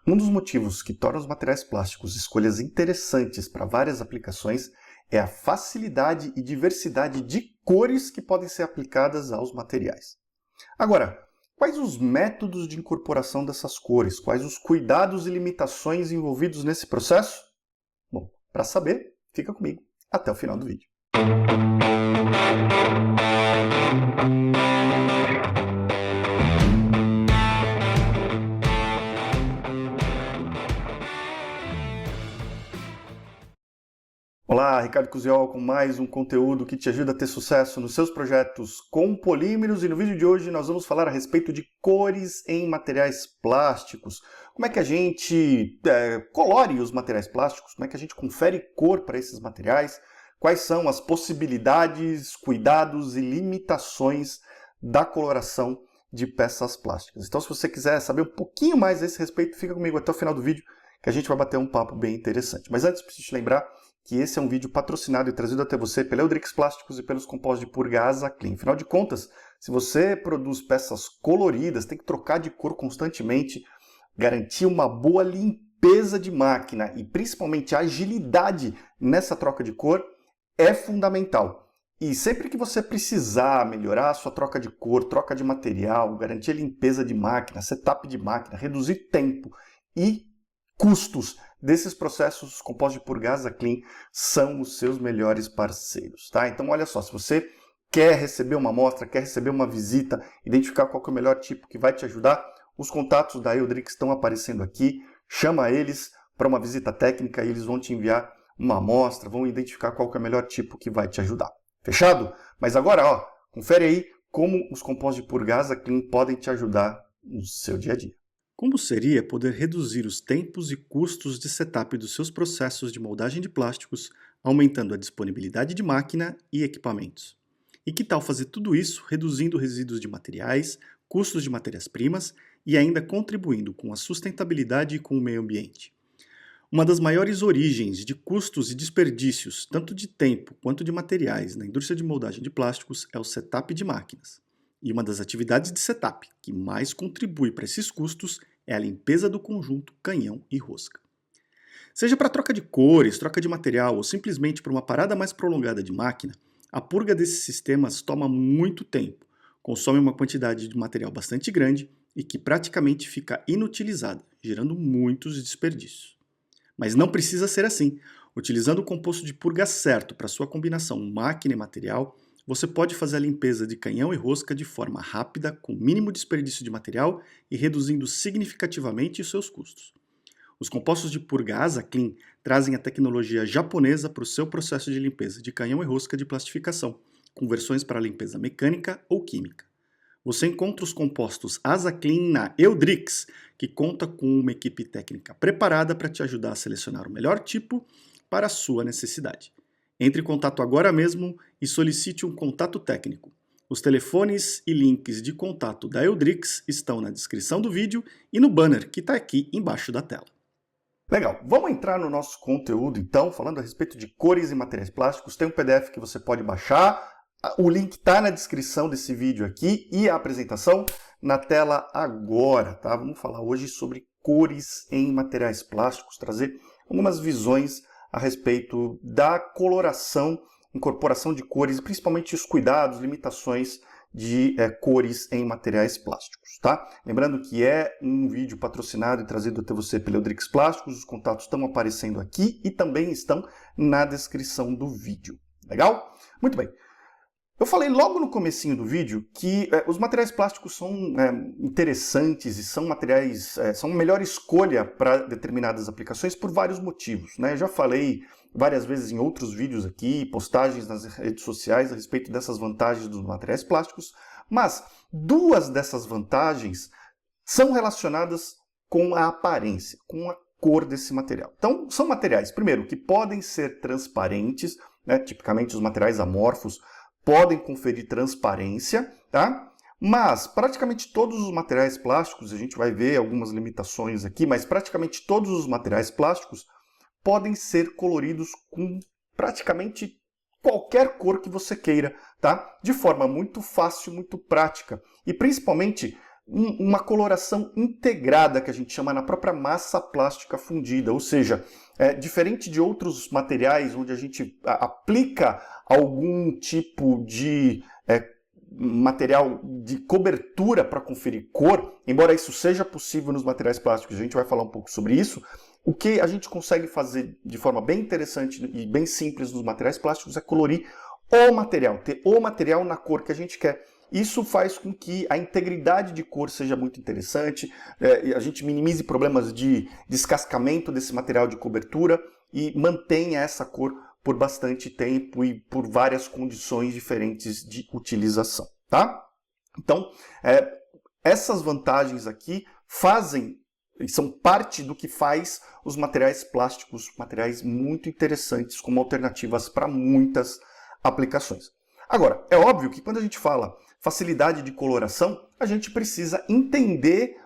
Um dos motivos que torna os materiais plásticos escolhas interessantes para várias aplicações é a facilidade e diversidade de cores que podem ser aplicadas aos materiais. Agora, quais os métodos de incorporação dessas cores? Quais os cuidados e limitações envolvidos nesse processo? Bom, para saber, fica comigo até o final do vídeo. Olá, Ricardo Cusiol com mais um conteúdo que te ajuda a ter sucesso nos seus projetos com polímeros, e no vídeo de hoje nós vamos falar a respeito de cores em materiais plásticos. Como é que a gente colore os materiais plásticos, como é que a gente confere cor para esses materiais, quais são as possibilidades, cuidados e limitações da coloração de peças plásticas. Então, se você quiser saber um pouquinho mais a esse respeito, fica comigo até o final do vídeo que a gente vai bater um papo bem interessante. Mas antes, preciso te lembrar que esse é um vídeo patrocinado e trazido até você pela Eudrix Plásticos e pelos compostos de purga Asa Clean. Afinal de contas, se você produz peças coloridas, tem que trocar de cor constantemente, garantir uma boa limpeza de máquina e principalmente a agilidade nessa troca de cor é fundamental. E sempre que você precisar melhorar a sua troca de cor, troca de material, garantir a limpeza de máquina, setup de máquina, reduzir tempo e custos desses processos, os compostos de purga Asa Clean são os seus melhores parceiros, tá? Então, olha só, se você quer receber uma amostra, quer receber uma visita, identificar qual que é o melhor tipo que vai te ajudar, os contatos da Eudrix estão aparecendo aqui, chama eles para uma visita técnica e eles vão te enviar uma amostra, vão identificar qual que é o melhor tipo que vai te ajudar. Fechado? Mas agora, ó, confere aí como os compostos de purga Asa Clean podem te ajudar no seu dia a dia. Como seria poder reduzir os tempos e custos de setup dos seus processos de moldagem de plásticos, aumentando a disponibilidade de máquina e equipamentos? E que tal fazer tudo isso reduzindo resíduos de materiais, custos de matérias-primas e ainda contribuindo com a sustentabilidade e com o meio ambiente? Uma das maiores origens de custos e desperdícios, tanto de tempo quanto de materiais, na indústria de moldagem de plásticos é o setup de máquinas. E uma das atividades de setup que mais contribui para esses custos é a limpeza do conjunto canhão e rosca. Seja para troca de cores, troca de material ou simplesmente para uma parada mais prolongada de máquina, a purga desses sistemas toma muito tempo, consome uma quantidade de material bastante grande e que praticamente fica inutilizada, gerando muitos desperdícios. Mas não precisa ser assim. Utilizando o composto de purga certo para sua combinação máquina e material, você pode fazer a limpeza de canhão e rosca de forma rápida, com mínimo desperdício de material e reduzindo significativamente os seus custos. Os compostos de purga Asa Clean trazem a tecnologia japonesa para o seu processo de limpeza de canhão e rosca de plastificação, com versões para limpeza mecânica ou química. Você encontra os compostos Asa Clean na Eudrix, que conta com uma equipe técnica preparada para te ajudar a selecionar o melhor tipo para a sua necessidade. Entre em contato agora mesmo e solicite um contato técnico. Os telefones e links de contato da Eudrix estão na descrição do vídeo e no banner que está aqui embaixo da tela. Legal, vamos entrar no nosso conteúdo então, falando a respeito de cores e materiais plásticos. Tem um PDF que você pode baixar, o link está na descrição desse vídeo aqui e a apresentação na tela agora, tá? Vamos falar hoje sobre cores em materiais plásticos, trazer algumas visões a respeito da coloração, incorporação de cores, principalmente os cuidados, limitações de cores em materiais plásticos, tá? Lembrando que é um vídeo patrocinado e trazido até você pela Eudrix Plásticos, os contatos estão aparecendo aqui e também estão na descrição do vídeo, legal? Muito bem. Eu falei logo no comecinho do vídeo que os materiais plásticos são interessantes e são materiais, são a melhor escolha para determinadas aplicações por vários motivos, né? Eu já falei várias vezes em outros vídeos aqui, postagens nas redes sociais a respeito dessas vantagens dos materiais plásticos, mas duas dessas vantagens são relacionadas com a aparência, com a cor desse material. Então, são materiais, primeiro, que podem ser transparentes, né? Tipicamente os materiais amorfos podem conferir transparência, tá? Mas praticamente todos os materiais plásticos, a gente vai ver algumas limitações aqui, mas praticamente todos os materiais plásticos podem ser coloridos com praticamente qualquer cor que você queira, tá? De forma muito fácil, muito prática. E principalmente uma coloração integrada, que a gente chama na própria massa plástica fundida, ou seja, diferente de outros materiais onde a gente aplica algum tipo de material de cobertura para conferir cor, embora isso seja possível nos materiais plásticos, a gente vai falar um pouco sobre isso. O que a gente consegue fazer de forma bem interessante e bem simples nos materiais plásticos é colorir o material, ter o material na cor que a gente quer. Isso faz com que a integridade de cor seja muito interessante, a gente minimize problemas de descascamento desse material de cobertura e mantenha essa cor por bastante tempo e por várias condições diferentes de utilização, tá? Então, essas vantagens aqui são parte do que faz os materiais plásticos, materiais muito interessantes como alternativas para muitas aplicações. Agora, é óbvio que quando a gente fala facilidade de coloração, a gente precisa entender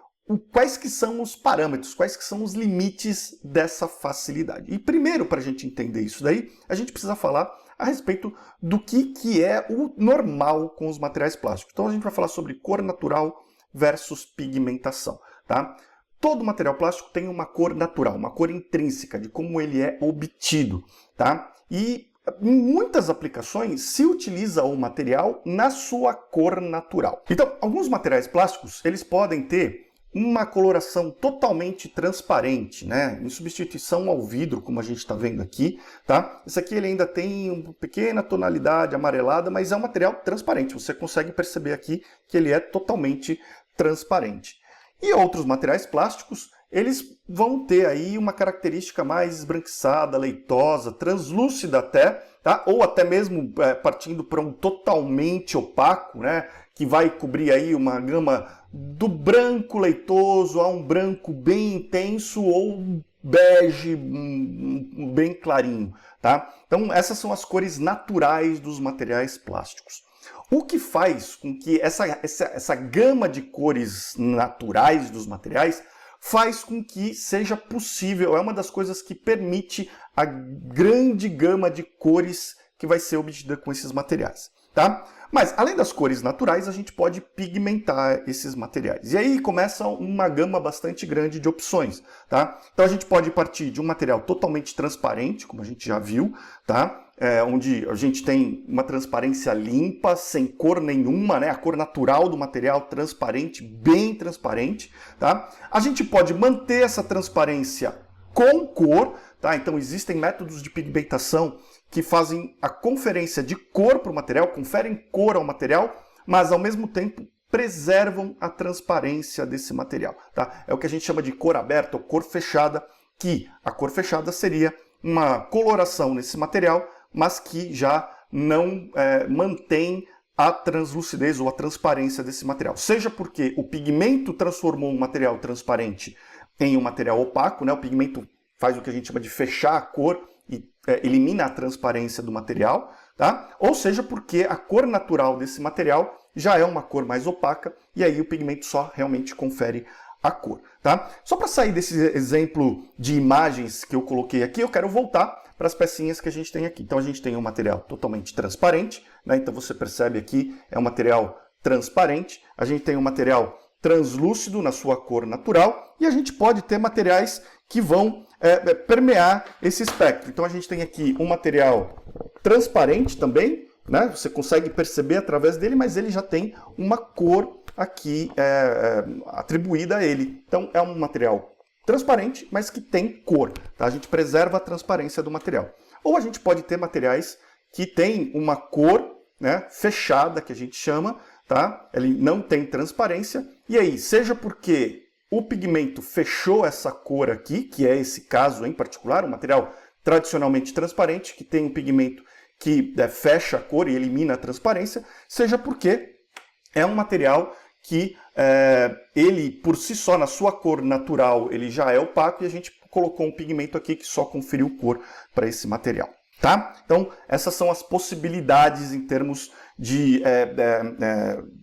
quais que são os parâmetros, quais que são os limites dessa facilidade. E primeiro, para a gente entender isso daí, a gente precisa falar a respeito do que é o normal com os materiais plásticos. Então a gente vai falar sobre cor natural versus pigmentação, tá? Todo material plástico tem uma cor natural, uma cor intrínseca de como ele é obtido, tá? E em muitas aplicações se utiliza o material na sua cor natural. Então, alguns materiais plásticos, eles podem ter uma coloração totalmente transparente, né? Em substituição ao vidro, como a gente está vendo aqui, tá? Esse aqui ele ainda tem uma pequena tonalidade amarelada, mas é um material transparente. Você consegue perceber aqui que ele é totalmente transparente. E outros materiais plásticos, eles vão ter aí uma característica mais esbranquiçada, leitosa, translúcida até, tá? Ou até mesmo partindo para um totalmente opaco, né? Que vai cobrir aí uma gama do branco leitoso a um branco bem intenso ou bege bem clarinho, tá? Então essas são as cores naturais dos materiais plásticos. O que faz com que essa gama de cores naturais dos materiais faz com que seja possível, é uma das coisas que permite a grande gama de cores que vai ser obtida com esses materiais, tá? Mas, além das cores naturais, a gente pode pigmentar esses materiais. E aí começa uma gama bastante grande de opções, tá? Então a gente pode partir de um material totalmente transparente, como a gente já viu, tá? Onde a gente tem uma transparência limpa, sem cor nenhuma, né? A cor natural do material transparente, bem transparente, tá? A gente pode manter essa transparência com cor, tá? Então existem métodos de pigmentação que fazem a conferência de cor para o material, conferem cor ao material, mas ao mesmo tempo preservam a transparência desse material, tá? É o que a gente chama de cor aberta ou cor fechada, que a cor fechada seria uma coloração nesse material, mas que já não mantém a translucidez ou a transparência desse material. Seja porque o pigmento transformou um material transparente em um material opaco, né? O pigmento faz o que a gente chama de fechar a cor e elimina a transparência do material, tá? Ou seja porque a cor natural desse material já é uma cor mais opaca e aí o pigmento só realmente confere a cor, tá? Só para sair desse exemplo de imagens que eu coloquei aqui, eu quero voltar para as pecinhas que a gente tem aqui. Então a gente tem um material totalmente transparente, né? Então você percebe aqui, é um material transparente. A gente tem um material translúcido na sua cor natural e a gente pode ter materiais que vão permear esse espectro. Então a gente tem aqui um material transparente também, né? Você consegue perceber através dele, mas ele já tem uma cor aqui atribuída a ele. Então é um material transparente, mas que tem cor, tá? A gente preserva a transparência do material. Ou a gente pode ter materiais que têm uma cor, né, fechada, que a gente chama, tá? Ele não tem transparência, e aí, seja porque o pigmento fechou essa cor aqui, que é esse caso em particular, um material tradicionalmente transparente, que tem um pigmento que fecha a cor e elimina a transparência, seja porque é um material que ele, por si só, na sua cor natural, ele já é opaco e a gente colocou um pigmento aqui que só conferiu cor para esse material, tá? Então, essas são as possibilidades em termos de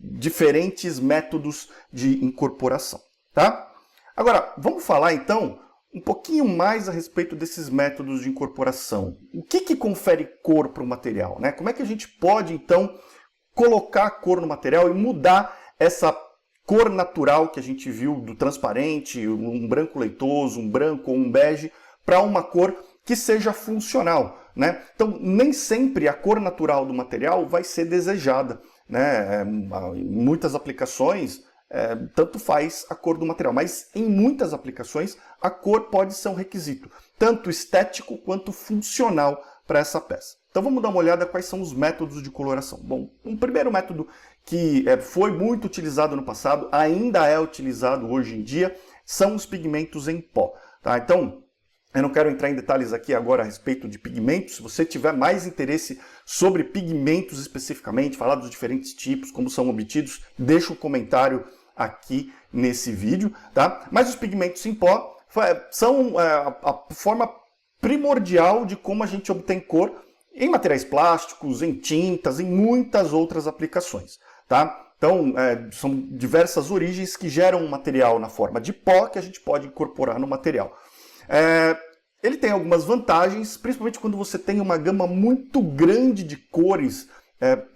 diferentes métodos de incorporação, tá? Agora, vamos falar, então, um pouquinho mais a respeito desses métodos de incorporação. O que confere cor para o material, né? Como é que a gente pode, então, colocar a cor no material e mudar essa cor natural que a gente viu do transparente, um branco leitoso, um branco ou um bege, para uma cor que seja funcional, né? Então, nem sempre a cor natural do material vai ser desejada, né? Em muitas aplicações, tanto faz a cor do material, mas em muitas aplicações a cor pode ser um requisito, tanto estético quanto funcional para essa peça. Então vamos dar uma olhada quais são os métodos de coloração. Bom, um primeiro método que foi muito utilizado no passado, ainda é utilizado hoje em dia, são os pigmentos em pó, tá? Então, eu não quero entrar em detalhes aqui agora a respeito de pigmentos. Se você tiver mais interesse sobre pigmentos especificamente, falar dos diferentes tipos, como são obtidos, deixa um comentário aqui nesse vídeo, tá? Mas os pigmentos em pó são a forma primordial de como a gente obtém cor em materiais plásticos, em tintas, em muitas outras aplicações, tá? Então, são diversas origens que geram um material na forma de pó que a gente pode incorporar no material. Ele tem algumas vantagens, principalmente quando você tem uma gama muito grande de cores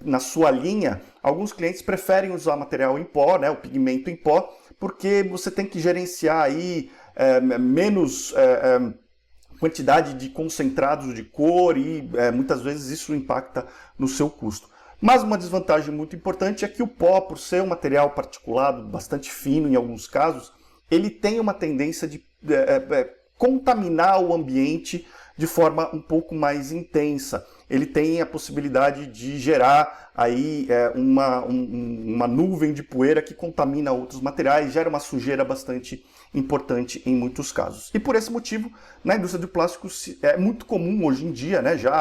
na sua linha. Alguns clientes preferem usar material em pó, né, o pigmento em pó, porque você tem que gerenciar aí menos quantidade de concentrados de cor e muitas vezes isso impacta no seu custo. Mas uma desvantagem muito importante é que o pó, por ser um material particulado, bastante fino em alguns casos, ele tem uma tendência de contaminar o ambiente de forma um pouco mais intensa. Ele tem a possibilidade de gerar aí uma nuvem de poeira que contamina outros materiais, gera uma sujeira bastante importante em muitos casos. E por esse motivo, na indústria de plásticos é muito comum hoje em dia, né, já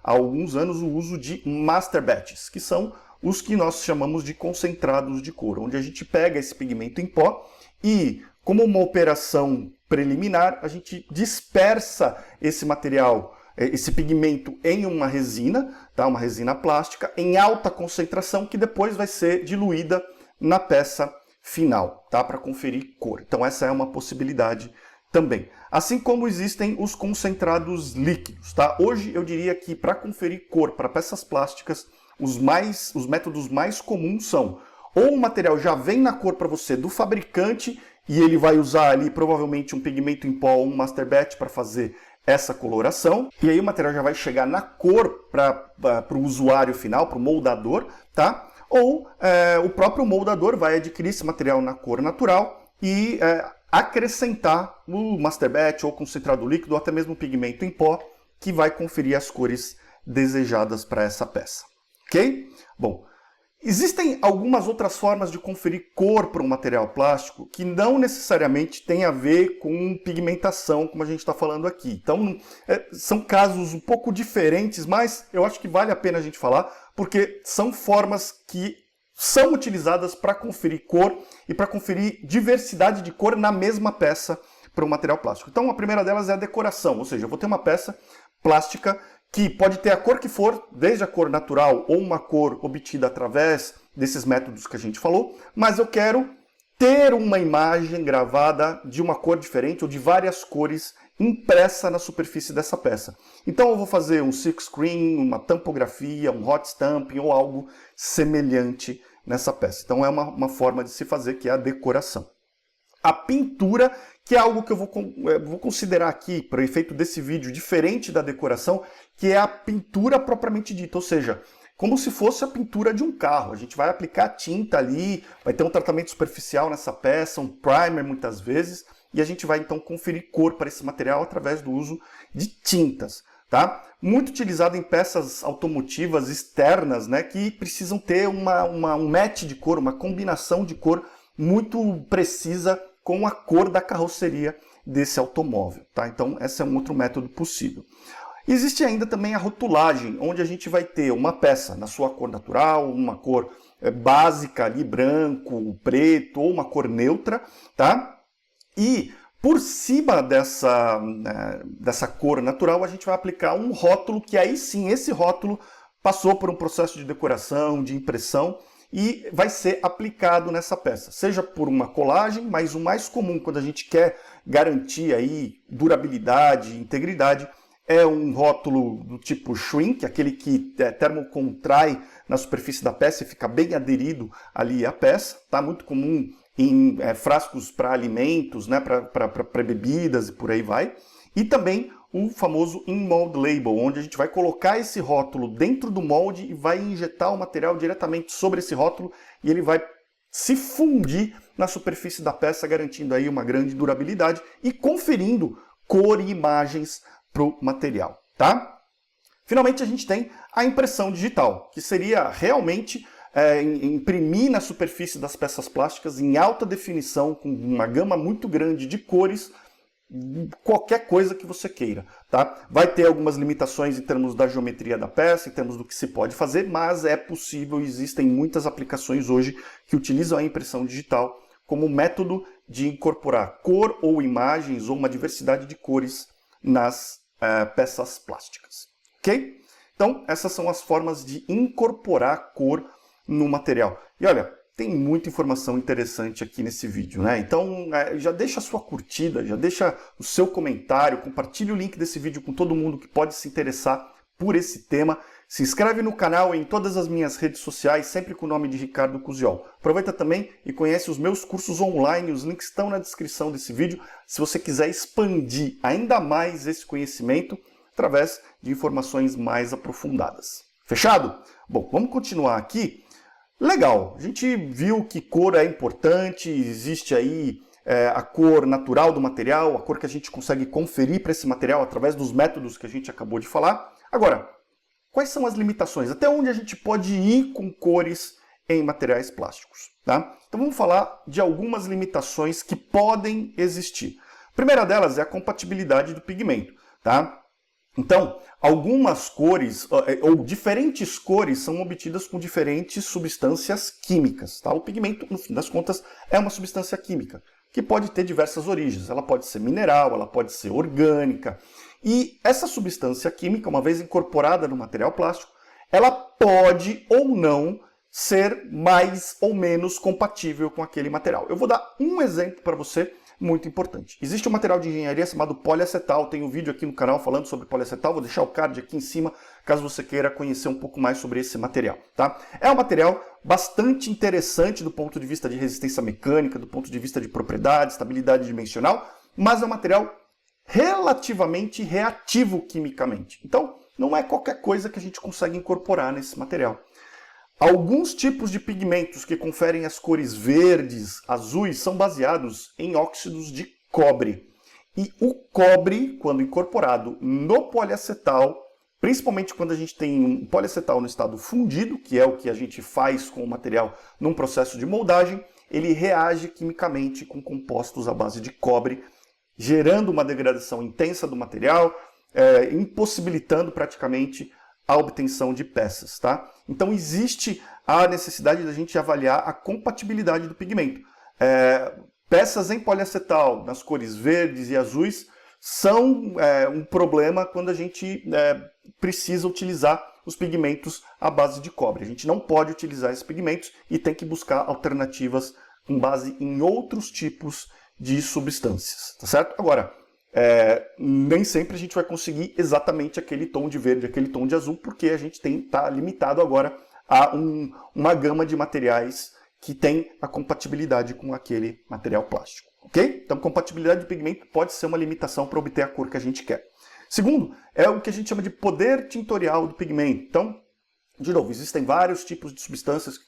há alguns anos, o uso de master batches, que são os que nós chamamos de concentrados de cor, onde a gente pega esse pigmento em pó e, como uma operação preliminar, a gente dispersa esse material, esse pigmento em uma resina, tá? Uma resina plástica, em alta concentração, que depois vai ser diluída na peça final, tá? Para conferir cor. Então essa é uma possibilidade também. Assim como existem os concentrados líquidos, tá? Hoje eu diria que para conferir cor para peças plásticas, os métodos mais comuns são ou o material já vem na cor para você do fabricante e ele vai usar ali provavelmente um pigmento em pó ou um master batch para fazer essa coloração, e aí o material já vai chegar na cor para o usuário final, para o moldador, tá? Ou o próprio moldador vai adquirir esse material na cor natural e acrescentar o master batch ou concentrado líquido ou até mesmo pigmento em pó que vai conferir as cores desejadas para essa peça, ok? Bom, existem algumas outras formas de conferir cor para um material plástico que não necessariamente tem a ver com pigmentação, como a gente está falando aqui. Então, são casos um pouco diferentes, mas eu acho que vale a pena a gente falar, porque são formas que são utilizadas para conferir cor e para conferir diversidade de cor na mesma peça para um material plástico. Então, a primeira delas é a decoração, ou seja, eu vou ter uma peça plástica que pode ter a cor que for, desde a cor natural ou uma cor obtida através desses métodos que a gente falou, mas eu quero ter uma imagem gravada de uma cor diferente ou de várias cores impressa na superfície dessa peça. Então eu vou fazer um silk screen, uma tampografia, um hot stamping ou algo semelhante nessa peça. Então é uma forma de se fazer, que é a decoração. A pintura, que é algo que eu vou considerar aqui, para o efeito desse vídeo, diferente da decoração, que é a pintura propriamente dita, ou seja, como se fosse a pintura de um carro. A gente vai aplicar tinta ali, vai ter um tratamento superficial nessa peça, um primer muitas vezes, e a gente vai então conferir cor para esse material através do uso de tintas, tá? Muito utilizado em peças automotivas externas, né, que precisam ter um match de cor, uma combinação de cor muito precisa com a cor da carroceria desse automóvel, tá? Então, esse é um outro método possível. Existe ainda também a rotulagem, onde a gente vai ter uma peça na sua cor natural, uma cor básica ali, branco, preto, ou uma cor neutra, tá? E por cima dessa cor natural, a gente vai aplicar um rótulo, que aí sim, esse rótulo passou por um processo de decoração, de impressão, e vai ser aplicado nessa peça, seja por uma colagem, mas o mais comum quando a gente quer garantir aí durabilidade, integridade, é um rótulo do tipo shrink, aquele que termocontrai na superfície da peça e fica bem aderido ali à peça. Tá? Muito comum em frascos para alimentos, né? para bebidas e por aí vai. E também o famoso in-mold label, onde a gente vai colocar esse rótulo dentro do molde e vai injetar o material diretamente sobre esse rótulo e ele vai se fundir na superfície da peça, garantindo aí uma grande durabilidade e conferindo cor e imagens para o material, tá? Finalmente a gente tem a impressão digital, que seria realmente imprimir na superfície das peças plásticas em alta definição, com uma gama muito grande de cores, qualquer coisa que você queira, tá? Vai ter algumas limitações em termos da geometria da peça, em termos do que se pode fazer, mas é possível, existem muitas aplicações hoje que utilizam a impressão digital como método de incorporar cor ou imagens ou uma diversidade de cores nas peças plásticas, ok? Então, essas são as formas de incorporar cor no material. E olha, tem muita informação interessante aqui nesse vídeo, né? Então, já deixa a sua curtida, já deixa o seu comentário, compartilhe o link desse vídeo com todo mundo que pode se interessar por esse tema. Se inscreve no canal em todas as minhas redes sociais, sempre com o nome de Ricardo Cusiol. Aproveita também e conhece os meus cursos online, os links estão na descrição desse vídeo, se você quiser expandir ainda mais esse conhecimento através de informações mais aprofundadas. Fechado? Bom, vamos continuar aqui. Legal, a gente viu que cor é importante, existe aí a cor natural do material, a cor que a gente consegue conferir para esse material através dos métodos que a gente acabou de falar. Agora, quais são as limitações? Até onde a gente pode ir com cores em materiais plásticos? Tá? Então vamos falar de algumas limitações que podem existir. A primeira delas é a compatibilidade do pigmento. Tá? Então, algumas cores, ou diferentes cores, são obtidas com diferentes substâncias químicas. Tá? O pigmento, no fim das contas, é uma substância química, que pode ter diversas origens. Ela pode ser mineral, ela pode ser orgânica. E essa substância química, uma vez incorporada no material plástico, ela pode ou não ser mais ou menos compatível com aquele material. Eu vou dar um exemplo para você muito importante. Existe um material de engenharia chamado poliacetal, tem um vídeo aqui no canal falando sobre poliacetal, vou deixar o card aqui em cima, caso você queira conhecer um pouco mais sobre esse material. Tá? É um material bastante interessante do ponto de vista de resistência mecânica, do ponto de vista de propriedade, estabilidade dimensional, mas é um material relativamente reativo quimicamente. Então, não é qualquer coisa que a gente consegue incorporar nesse material. Alguns tipos de pigmentos que conferem as cores verdes, azuis, são baseados em óxidos de cobre. E o cobre, quando incorporado no poliacetal, principalmente quando a gente tem um poliacetal no estado fundido, que é o que a gente faz com o material num processo de moldagem, ele reage quimicamente com compostos à base de cobre, gerando uma degradação intensa do material, impossibilitando praticamente a obtenção de peças. Tá? Então existe a necessidade da gente avaliar a compatibilidade do pigmento. Peças em poliacetal, nas cores verdes e azuis, são um problema quando a gente precisa utilizar os pigmentos à base de cobre. A gente não pode utilizar esses pigmentos e tem que buscar alternativas com base em outros tipos de substâncias. Tá certo? Agora, nem sempre a gente vai conseguir exatamente aquele tom de verde, aquele tom de azul, porque a gente está limitado agora a uma gama de materiais que tem a compatibilidade com aquele material plástico. Ok? Então, compatibilidade de pigmento pode ser uma limitação para obter a cor que a gente quer. Segundo, é o que a gente chama de poder tintorial do pigmento. Então, de novo, existem vários tipos de substâncias que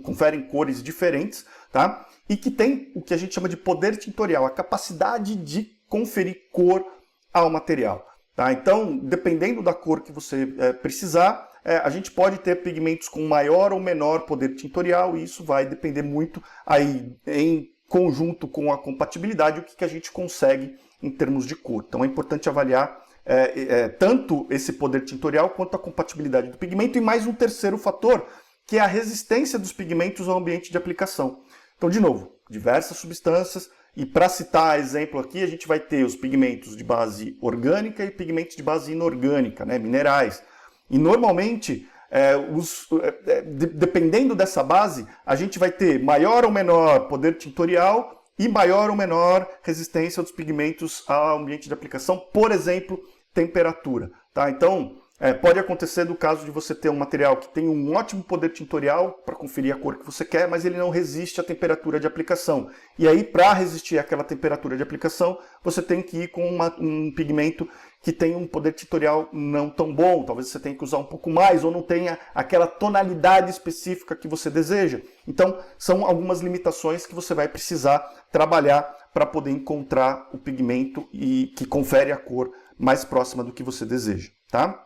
conferem cores diferentes, tá? E que tem o que a gente chama de poder tintorial, a capacidade de conferir cor ao material. Tá? Então, dependendo da cor que você precisar, a gente pode ter pigmentos com maior ou menor poder tintorial, e isso vai depender muito aí em conjunto com a compatibilidade, o que a gente consegue em termos de cor. Então é importante avaliar tanto esse poder tintorial quanto a compatibilidade do pigmento, e mais um terceiro fator, que é a resistência dos pigmentos ao ambiente de aplicação. Então, de novo, diversas substâncias, e para citar exemplo aqui, a gente vai ter os pigmentos de base orgânica e pigmentos de base inorgânica, né, minerais. E normalmente, dependendo dessa base, a gente vai ter maior ou menor poder tintorial e maior ou menor resistência dos pigmentos ao ambiente de aplicação, por exemplo, temperatura. Tá? Então, pode acontecer do caso de você ter um material que tem um ótimo poder tintorial para conferir a cor que você quer, mas ele não resiste à temperatura de aplicação. E aí, para resistir àquela temperatura de aplicação, você tem que ir com um pigmento que tem um poder tintorial não tão bom. Talvez você tenha que usar um pouco mais, ou não tenha aquela tonalidade específica que você deseja. Então, são algumas limitações que você vai precisar trabalhar para poder encontrar o pigmento que confere a cor mais próxima do que você deseja. Tá?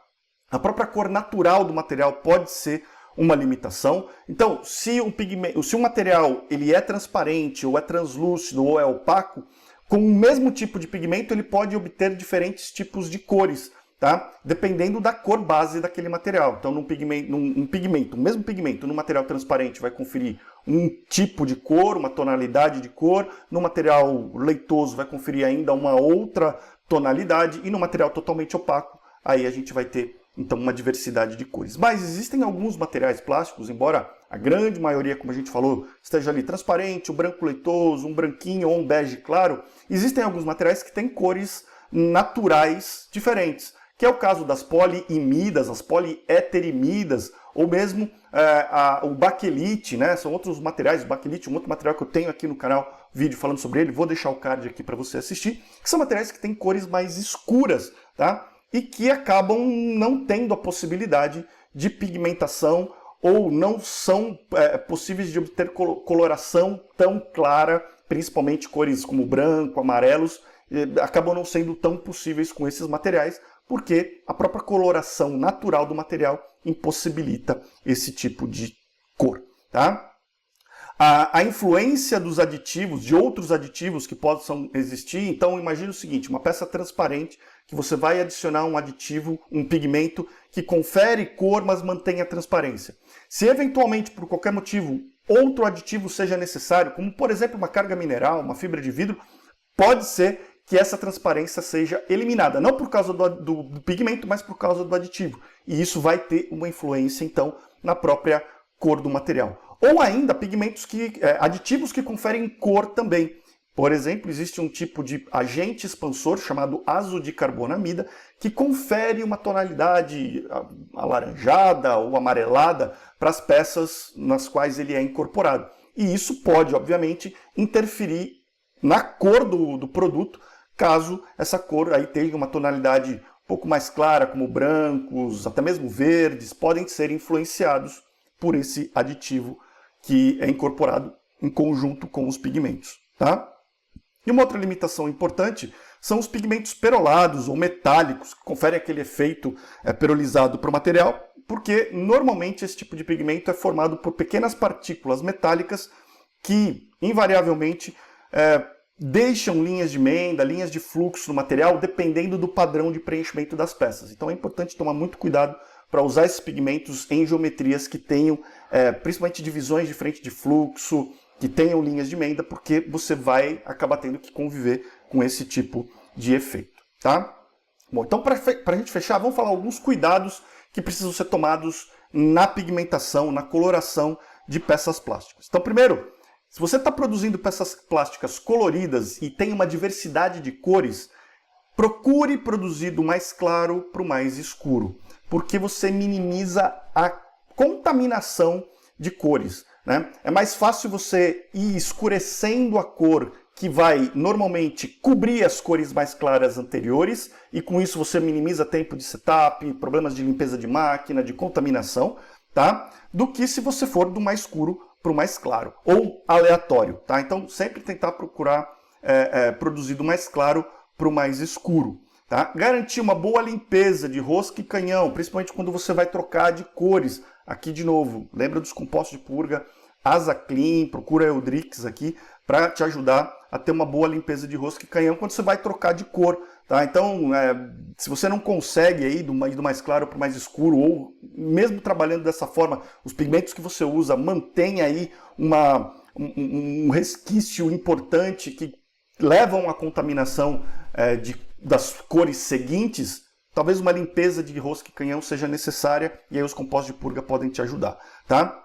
A própria cor natural do material pode ser uma limitação. Então, se um material ele é transparente, ou é translúcido, ou é opaco, com o mesmo tipo de pigmento ele pode obter diferentes tipos de cores, tá? Dependendo da cor base daquele material. Então, o mesmo pigmento no material transparente vai conferir um tipo de cor, uma tonalidade de cor. No material leitoso vai conferir ainda uma outra tonalidade. E no material totalmente opaco, aí a gente vai ter então uma diversidade de cores. Mas existem alguns materiais plásticos, embora a grande maioria, como a gente falou, esteja ali transparente, um branco leitoso, um branquinho ou um bege claro, existem alguns materiais que têm cores naturais diferentes, que é o caso das poliimidas, as polieterimidas, ou mesmo o baquelite, né? São outros materiais, o baquelite, um outro material que eu tenho aqui no canal, vídeo falando sobre ele, vou deixar o card aqui para você assistir, que são materiais que têm cores mais escuras, tá? E que acabam não tendo a possibilidade de pigmentação ou não são possíveis de obter coloração tão clara, principalmente cores como branco, amarelos, acabam não sendo tão possíveis com esses materiais, porque a própria coloração natural do material impossibilita esse tipo de cor. Tá? A influência dos aditivos, de outros aditivos que possam existir, então imagine o seguinte, uma peça transparente que você vai adicionar um aditivo, um pigmento que confere cor, mas mantém a transparência. Se eventualmente, por qualquer motivo, outro aditivo seja necessário, como por exemplo uma carga mineral, uma fibra de vidro, pode ser que essa transparência seja eliminada, não por causa do pigmento, mas por causa do aditivo. E isso vai ter uma influência, então, na própria cor do material. Ou ainda aditivos que conferem cor também. Por exemplo, existe um tipo de agente expansor chamado azodicarbonamida que confere uma tonalidade alaranjada ou amarelada para as peças nas quais ele é incorporado. E isso pode, obviamente, interferir na cor do produto, caso essa cor aí tenha uma tonalidade um pouco mais clara, como brancos, até mesmo verdes, podem ser influenciados por esse aditivo que é incorporado em conjunto com os pigmentos. Tá? E uma outra limitação importante são os pigmentos perolados ou metálicos, que conferem aquele efeito perolizado para o material, porque normalmente esse tipo de pigmento é formado por pequenas partículas metálicas que, invariavelmente, deixam linhas de emenda, linhas de fluxo no material, dependendo do padrão de preenchimento das peças. Então é importante tomar muito cuidado para usar esses pigmentos em geometrias que tenham, principalmente divisões de frente de fluxo, que tenham linhas de emenda, porque você vai acabar tendo que conviver com esse tipo de efeito. Tá? Bom, então para a gente fechar, vamos falar alguns cuidados que precisam ser tomados na pigmentação, na coloração de peças plásticas. Então primeiro, se você está produzindo peças plásticas coloridas e tem uma diversidade de cores, procure produzir do mais claro para o mais escuro, porque você minimiza a contaminação de cores. Né? É mais fácil você ir escurecendo a cor que vai normalmente cobrir as cores mais claras anteriores, e com isso você minimiza tempo de setup, problemas de limpeza de máquina, de contaminação, tá? Do que se você for do mais escuro para o mais claro, ou aleatório. Tá? Então sempre tentar procurar produzir do mais claro para o mais escuro. Tá? Garantir uma boa limpeza de rosca e canhão, principalmente quando você vai trocar de cores. Aqui de novo, lembra dos compostos de purga, Asa Clean, procura Eldrix aqui, para te ajudar a ter uma boa limpeza de rosca e canhão quando você vai trocar de cor. Tá? Então, se você não consegue aí do mais claro para o mais escuro, ou mesmo trabalhando dessa forma, os pigmentos que você usa mantém aí um resquício importante que levam à contaminação das cores seguintes, talvez uma limpeza de rosca e canhão seja necessária, e aí os compostos de purga podem te ajudar. Tá?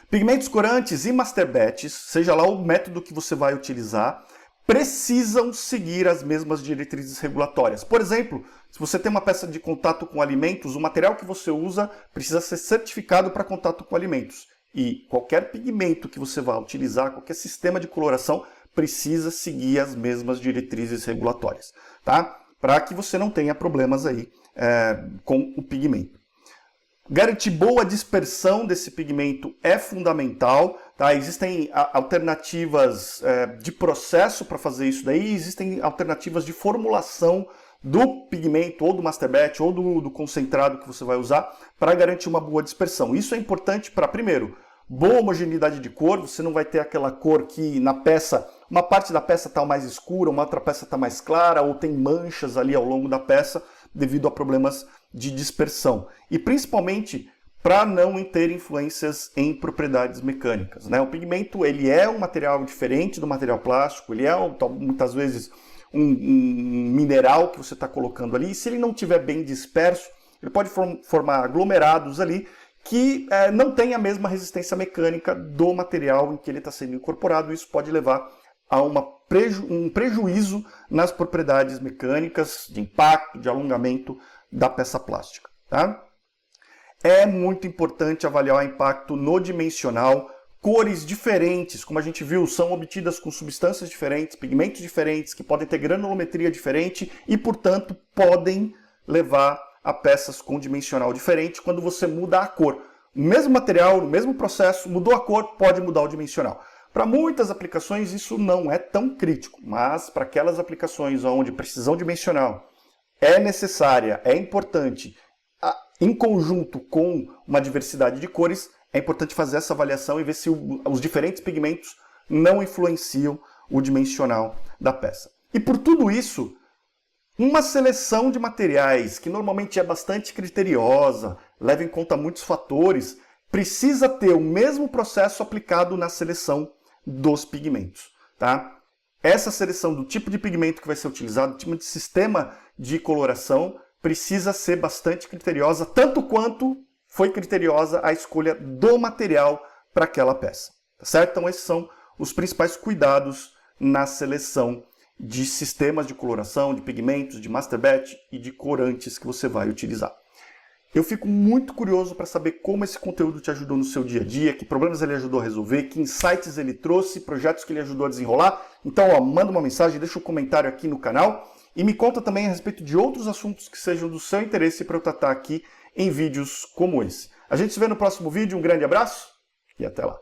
Pigmentos corantes e master batches, seja lá o método que você vai utilizar, precisam seguir as mesmas diretrizes regulatórias. Por exemplo, se você tem uma peça de contato com alimentos, o material que você usa precisa ser certificado para contato com alimentos. E qualquer pigmento que você vá utilizar, qualquer sistema de coloração, precisa seguir as mesmas diretrizes regulatórias, tá? Para que você não tenha problemas aí com o pigmento. Garantir boa dispersão desse pigmento é fundamental, tá? Existem alternativas de processo para fazer isso daí, existem alternativas de formulação do pigmento, ou do master batch, ou do concentrado que você vai usar, para garantir uma boa dispersão. Isso é importante para, primeiro, boa homogeneidade de cor, você não vai ter aquela cor que na peça, uma parte da peça está mais escura, uma outra peça está mais clara, ou tem manchas ali ao longo da peça, devido a problemas de dispersão. E principalmente para não ter influências em propriedades mecânicas, né? O pigmento ele é um material diferente do material plástico, ele é muitas vezes um mineral que você está colocando ali, e se ele não estiver bem disperso, ele pode formar aglomerados ali que não tem a mesma resistência mecânica do material em que ele está sendo incorporado. Isso pode levar a um prejuízo nas propriedades mecânicas, de impacto, de alongamento da peça plástica. Tá? É muito importante avaliar o impacto no dimensional. Cores diferentes, como a gente viu, são obtidas com substâncias diferentes, pigmentos diferentes, que podem ter granulometria diferente e, portanto, podem levar a peças com dimensional diferente quando você muda a cor. O mesmo material, o mesmo processo, mudou a cor, pode mudar o dimensional. Para muitas aplicações isso não é tão crítico, mas para aquelas aplicações onde precisão dimensional é necessária, é importante, em conjunto com uma diversidade de cores, é importante fazer essa avaliação e ver se os diferentes pigmentos não influenciam o dimensional da peça. E por tudo isso, uma seleção de materiais, que normalmente é bastante criteriosa, leva em conta muitos fatores, precisa ter o mesmo processo aplicado na seleção dos pigmentos. Tá? Essa seleção do tipo de pigmento que vai ser utilizado, do tipo de sistema de coloração, precisa ser bastante criteriosa, tanto quanto foi criteriosa a escolha do material para aquela peça. Tá certo? Então esses são os principais cuidados na seleção de sistemas de coloração, de pigmentos, de master batch e de corantes que você vai utilizar. Eu fico muito curioso para saber como esse conteúdo te ajudou no seu dia a dia, que problemas ele ajudou a resolver, que insights ele trouxe, projetos que ele ajudou a desenrolar. Então, manda uma mensagem, deixa um comentário aqui no canal e me conta também a respeito de outros assuntos que sejam do seu interesse para eu tratar aqui em vídeos como esse. A gente se vê no próximo vídeo, um grande abraço e até lá!